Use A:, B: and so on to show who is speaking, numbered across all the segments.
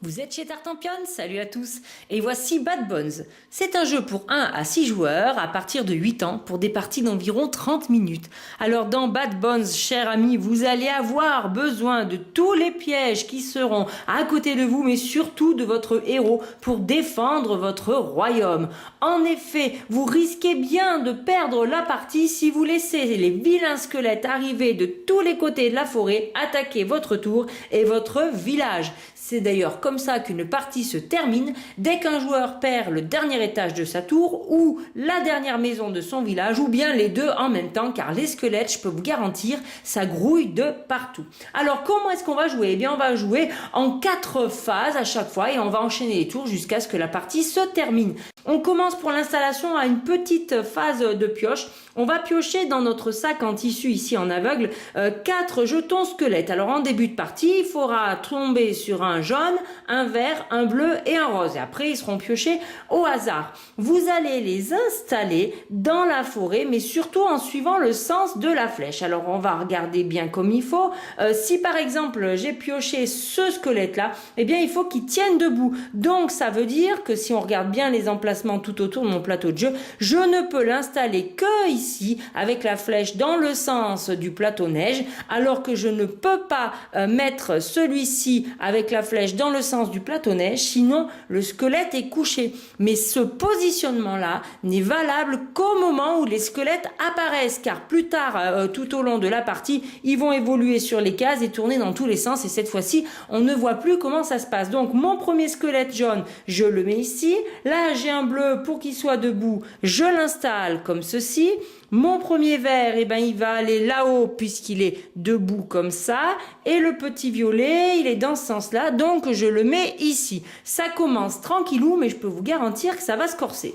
A: Vous êtes chez Tartampion, salut à tous, et voici Bad Bones. C'est un jeu pour 1 à 6 joueurs à partir de 8 ans pour des parties d'environ 30 minutes. Alors dans Bad Bones, chers amis, vous allez avoir besoin de tous les pièges qui seront à côté de vous, mais surtout de votre héros pour défendre votre royaume. En effet, vous risquez bien de perdre la partie si vous laissez les vilains squelettes arriver de tous les côtés de la forêt, attaquer votre tour et votre village. C'est d'ailleurs comme ça qu'une partie se termine dès qu'un joueur perd le dernier étage de sa tour ou la dernière maison de son village ou bien les deux en même temps, car les squelettes, je peux vous garantir, ça grouille de partout. Alors comment est-ce qu'on va jouer? Eh bien on va jouer en 4 phases à chaque fois et on va enchaîner les tours jusqu'à ce que la partie se termine. On commence pour l'installation à une petite phase de pioche. On va piocher dans notre sac en tissu ici en aveugle 4 jetons squelettes. Alors en début de partie, il faudra tomber sur un jaune, un vert, un bleu et un rose. Et après, ils seront piochés au hasard. Vous allez les installer dans la forêt, mais surtout en suivant le sens de la flèche. Alors on va regarder bien comme il faut. Si par exemple j'ai pioché ce squelette-là, eh bien il faut qu'il tienne debout. Donc ça veut dire que si on regarde bien les emplacements tout autour de mon plateau de jeu, je ne peux l'installer que ici avec la flèche dans le sens du plateau neige, alors que je ne peux pas mettre celui-ci avec la flèche dans le sens du plateau neige, sinon le squelette est couché. Mais ce positionnement-là n'est valable qu'au moment où les squelettes apparaissent, car plus tard, tout au long de la partie, ils vont évoluer sur les cases et tourner dans tous les sens, et cette fois-ci, on ne voit plus comment ça se passe. Donc mon premier squelette jaune, je le mets ici. Là, j'ai un bleu pour qu'il soit debout, je l'installe comme ceci. Mon premier vert, eh ben, il va aller là-haut puisqu'il est debout comme ça. Et le petit violet, il est dans ce sens-là, donc je le mets ici. Ça commence tranquillou, mais je peux vous garantir que ça va se corser.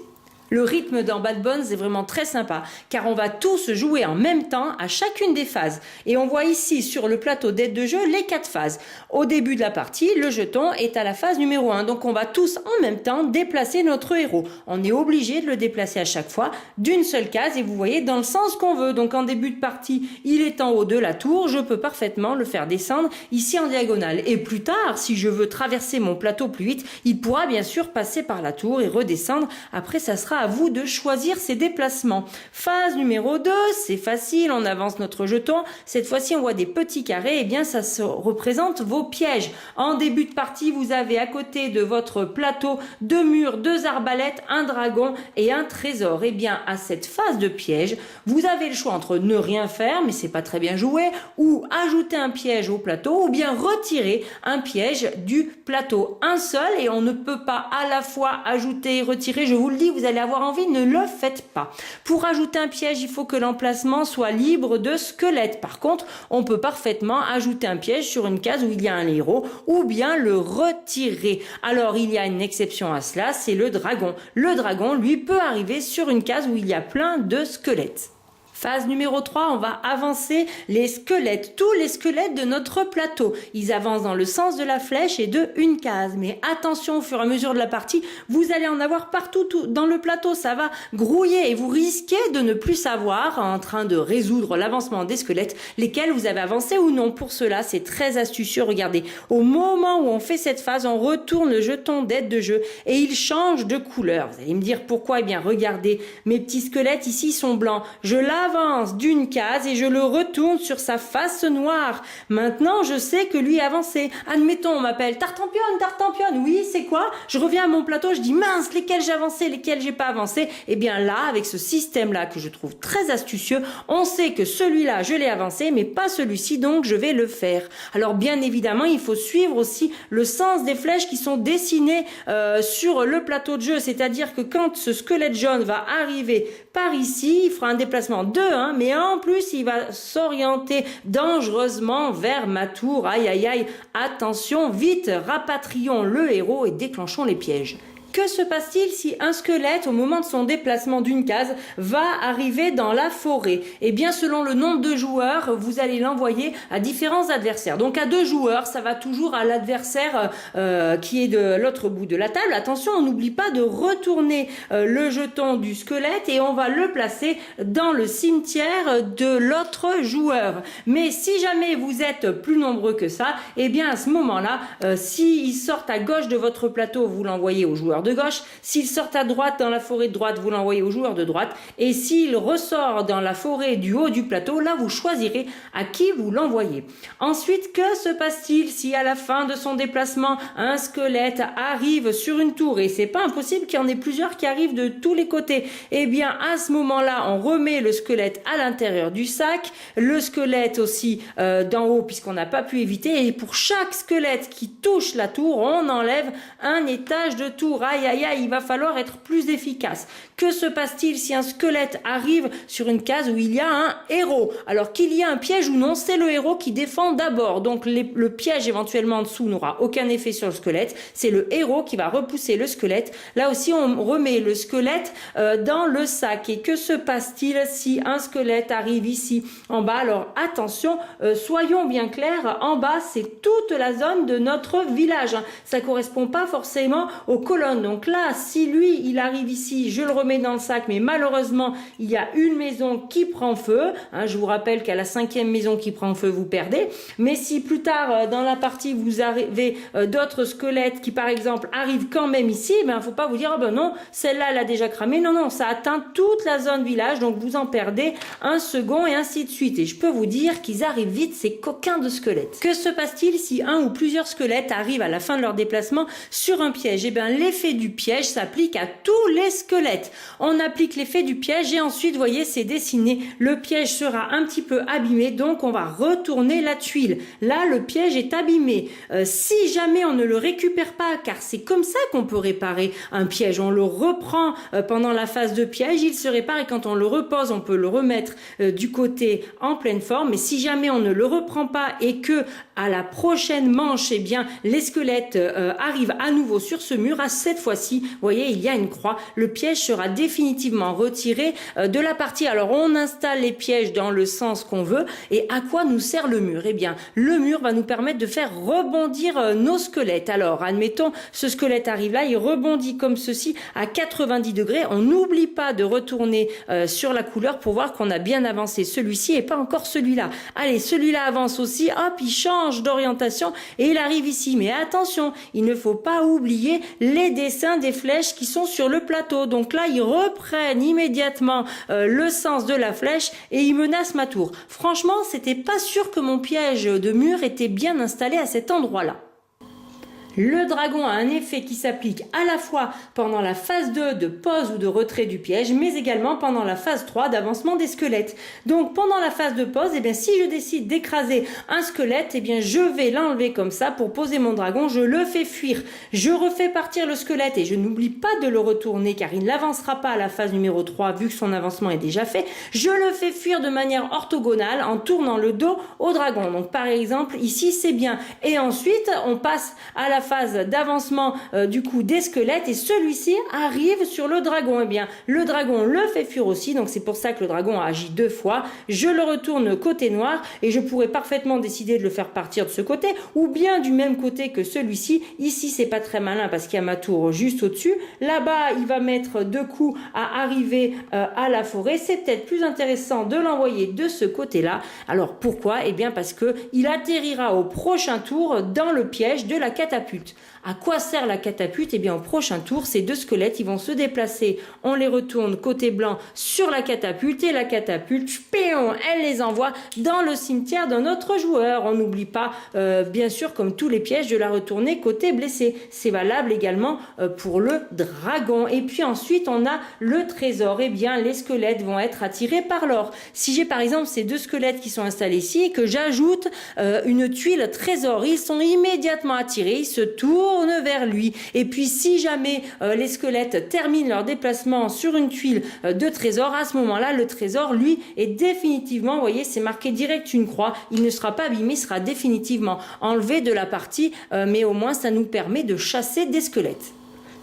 A: Le rythme dans Bad Bones est vraiment très sympa, car on va tous jouer en même temps à chacune des phases. Et on voit ici sur le plateau d'aide de jeu les 4 phases. Au début de la partie, le jeton est à la phase numéro 1, donc on va tous en même temps déplacer notre héros. On est obligé de le déplacer à chaque fois d'une seule case, et vous voyez dans le sens qu'on veut. Donc en début de partie, il est en haut de la tour, je peux parfaitement le faire descendre ici en diagonale. Et plus tard, si je veux traverser mon plateau plus vite, il pourra bien sûr passer par la tour et redescendre. Après, ça sera à vous de choisir ses déplacements. Phase numéro 2, c'est facile, on avance notre jeton. Cette fois-ci, on voit des petits carrés, et bien ça se représente vos pièges. En début de partie, vous avez à côté de votre plateau 2 murs, 2 arbalètes, un dragon et un trésor. Et bien à cette phase de piège, vous avez le choix entre ne rien faire, mais c'est pas très bien joué, ou ajouter un piège au plateau, ou bien retirer un piège du plateau. Un seul, et on ne peut pas à la fois ajouter et retirer, je vous le dis, vous allez avoir envie, ne le faites pas. Pour ajouter un piège, il faut que l'emplacement soit libre de squelettes. Par contre, on peut parfaitement ajouter un piège sur une case où il y a un héros ou bien le retirer. Alors, il y a une exception à cela, c'est le dragon. Le dragon, lui, peut arriver sur une case où il y a plein de squelettes. Phase numéro 3, on va avancer les squelettes, tous les squelettes de notre plateau. Ils avancent dans le sens de la flèche et de une case. Mais attention, au fur et à mesure de la partie, vous allez en avoir partout dans le plateau. Ça va grouiller et vous risquez de ne plus savoir, en train de résoudre l'avancement des squelettes, lesquels vous avez avancé ou non. Pour cela, c'est très astucieux. Regardez, au moment où on fait cette phase, on retourne le jeton d'aide de jeu et il change de couleur. Vous allez me dire pourquoi? Eh bien, regardez, mes petits squelettes ici sont blancs. Je avance d'une case et je le retourne sur sa face noire. Maintenant, je sais que lui a avancé. Admettons, on m'appelle Tartampion, Tartampion. Oui, c'est quoi? Je reviens à mon plateau, je dis mince, lesquels j'ai avancé, lesquels j'ai pas avancé. Et bien là, avec ce système-là que je trouve très astucieux, on sait que celui-là, je l'ai avancé, mais pas celui-ci, donc je vais le faire. Alors bien évidemment, il faut suivre aussi le sens des flèches qui sont dessinées sur le plateau de jeu. C'est-à-dire que quand ce squelette jaune va arriver par ici, il fera un déplacement de 1, mais en plus, il va s'orienter dangereusement vers ma tour. Aïe, aïe, aïe. Attention, vite, rapatrions le héros et déclenchons les pièges. Que se passe-t-il si un squelette, au moment de son déplacement d'une case, va arriver dans la forêt? Eh bien, selon le nombre de joueurs, vous allez l'envoyer à différents adversaires. Donc à 2 joueurs, ça va toujours à l'adversaire qui est de l'autre bout de la table. Attention, on n'oublie pas de retourner le jeton du squelette et on va le placer dans le cimetière de l'autre joueur. Mais si jamais vous êtes plus nombreux que ça, eh bien à ce moment-là, s'ils sortent à gauche de votre plateau, vous l'envoyez au joueur de gauche. S'ils sortent à droite dans la forêt de droite, vous l'envoyez au joueur de droite. Et s'il ressort dans la forêt du haut du plateau, là vous choisirez à qui vous l'envoyez. Ensuite, que se passe-t-il si à la fin de son déplacement, un squelette arrive sur une tour? Et c'est pas impossible qu'il y en ait plusieurs qui arrivent de tous les côtés. Eh bien à ce moment-là, on remet le squelette à l'intérieur du sac, le squelette aussi d'en haut puisqu'on n'a pas pu éviter, et pour chaque squelette qui touche la tour, on enlève un étage de tour. Aïe aïe aïe, il va falloir être plus efficace. Que se passe-t-il si un squelette arrive sur une case où il y a un héros? Alors qu'il y a un piège ou non, c'est le héros qui défend d'abord. Donc le piège éventuellement en dessous n'aura aucun effet sur le squelette, c'est le héros qui va repousser le squelette. Là aussi on remet le squelette dans le sac. Et que se passe-t-il si un squelette arrive ici en bas? Alors attention, soyons bien clairs, en bas c'est toute la zone de notre village. Ça correspond pas forcément aux colonnes. Donc là, si lui il arrive ici, je le remets dans le sac, mais malheureusement il y a une maison qui prend feu. Je vous rappelle qu'à la 5e maison qui prend feu, vous perdez. Mais si plus tard dans la partie vous avez d'autres squelettes qui par exemple arrivent quand même ici, ben faut pas vous dire oh ben non, celle-là elle a déjà cramé. Non non, ça atteint toute la zone village, donc vous en perdez un second et ainsi de suite. Et je peux vous dire qu'ils arrivent vite, ces coquins de squelettes. Que se passe-t-il si un ou plusieurs squelettes arrivent à la fin de leur déplacement sur un piège? Eh bien l'effet du piège s'applique à tous les squelettes. On applique l'effet du piège et ensuite, vous voyez, c'est dessiné. Le piège sera un petit peu abîmé, donc on va retourner la tuile. Là, le piège est abîmé. Si jamais on ne le récupère pas, car c'est comme ça qu'on peut réparer un piège, on le reprend pendant la phase de piège, il se répare et quand on le repose, on peut le remettre du côté en pleine forme. Mais si jamais on ne le reprend pas et que à la prochaine manche, eh bien, les squelettes arrivent à nouveau sur ce mur, à cette fois-ci, vous voyez, il y a une croix. Le piège sera définitivement retiré de la partie. Alors, on installe les pièges dans le sens qu'on veut. Et à quoi nous sert le mur? Eh bien, le mur va nous permettre de faire rebondir nos squelettes. Alors, admettons, ce squelette arrive là, il rebondit comme ceci à 90 degrés. On n'oublie pas de retourner sur la couleur pour voir qu'on a bien avancé celui-ci et pas encore celui-là. Allez, celui-là avance aussi. Hop, il change d'orientation et il arrive ici. Mais attention, il ne faut pas oublier les dessins des flèches qui sont sur le plateau. Donc là, ils reprennent immédiatement le sens de la flèche et ils menacent ma tour. Franchement, c'était pas sûr que mon piège de mur était bien installé à cet endroit-là. Le dragon a un effet qui s'applique à la fois pendant la phase 2 de pause ou de retrait du piège, mais également pendant la phase 3 d'avancement des squelettes. Donc pendant la phase de pause, eh bien, si je décide d'écraser un squelette, eh bien, je vais l'enlever comme ça pour poser mon dragon, je le fais fuir. Je refais partir le squelette et je n'oublie pas de le retourner car il n'avancera pas à la phase numéro 3 vu que son avancement est déjà fait. Je le fais fuir de manière orthogonale en tournant le dos au dragon. Donc par exemple, ici c'est bien. Et ensuite, on passe à la phase d'avancement du coup des squelettes et celui-ci arrive sur le dragon. Eh bien, le dragon le fait fuir aussi, donc c'est pour ça que le dragon agit 2 fois. Je le retourne côté noir et je pourrais parfaitement décider de le faire partir de ce côté ou bien du même côté que celui-ci. Ici, c'est pas très malin parce qu'il y a ma tour juste au-dessus. Là-bas, il va mettre 2 coups à arriver à la forêt. C'est peut-être plus intéressant de l'envoyer de ce côté-là. Alors pourquoi? Eh bien parce que il atterrira au prochain tour dans le piège de la catapulte. À quoi sert la catapulte? Eh bien au prochain tour, ces 2 squelettes, ils vont se déplacer, on les retourne côté blanc sur la catapulte et la catapulte, pion, elle les envoie dans le cimetière d'un autre joueur. On n'oublie pas, bien sûr, comme tous les pièges, de la retourner côté blessé. C'est valable également pour le dragon. Et puis ensuite, on a le trésor. Eh bien, les squelettes vont être attirés par l'or. Si j'ai par exemple ces 2 squelettes qui sont installés ici et que j'ajoute une tuile trésor, ils sont immédiatement attirés, ils se tournent vers lui. Et puis si jamais les squelettes terminent leur déplacement sur une tuile de trésor, à ce moment-là, le trésor, lui, est définitivement, vous voyez, c'est marqué direct une croix, il ne sera pas abîmé, il sera définitivement enlevé de la partie, mais au moins ça nous permet de chasser des squelettes.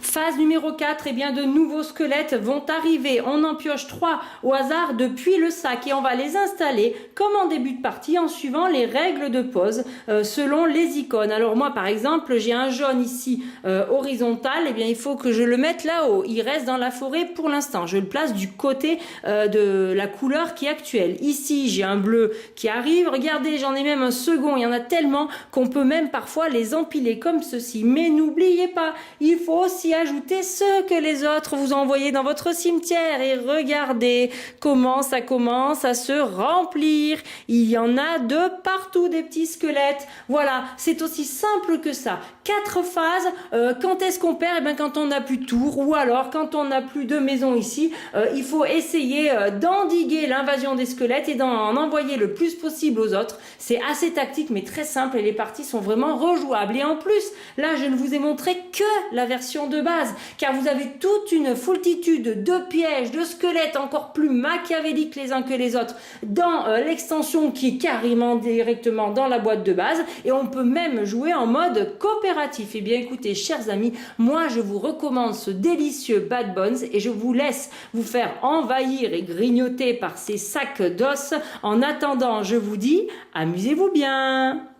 A: Phase numéro 4, eh bien de nouveaux squelettes vont arriver. On en pioche 3 au hasard depuis le sac et on va les installer comme en début de partie en suivant les règles de pose selon les icônes. Alors moi par exemple, j'ai un jaune ici horizontal, eh bien il faut que je le mette là-haut. Il reste dans la forêt pour l'instant. Je le place du côté de la couleur qui est actuelle. Ici, j'ai un bleu qui arrive. Regardez, j'en ai même un second. Il y en a tellement qu'on peut même parfois les empiler comme ceci. Mais n'oubliez pas, il faut aussi ajouter ce que les autres vous ont envoyé dans votre cimetière. Et regardez comment ça commence à se remplir. Il y en a de partout des petits squelettes. Voilà, c'est aussi simple que ça. 4 phases. Quand est-ce qu'on perd? Eh bien, quand on n'a plus de tour ou alors quand on n'a plus de maison ici. Il faut essayer d'endiguer l'invasion des squelettes et d'en envoyer le plus possible aux autres. C'est assez tactique mais très simple et les parties sont vraiment rejouables. Et en plus, là, je ne vous ai montré que la version de base, car vous avez toute une foultitude de pièges, de squelettes encore plus machiavéliques les uns que les autres dans l'extension qui est carrément directement dans la boîte de base et on peut même jouer en mode coopératif. Eh bien écoutez, chers amis, moi je vous recommande ce délicieux Bad Bones et je vous laisse vous faire envahir et grignoter par ces sacs d'os. En attendant, je vous dis, amusez-vous bien.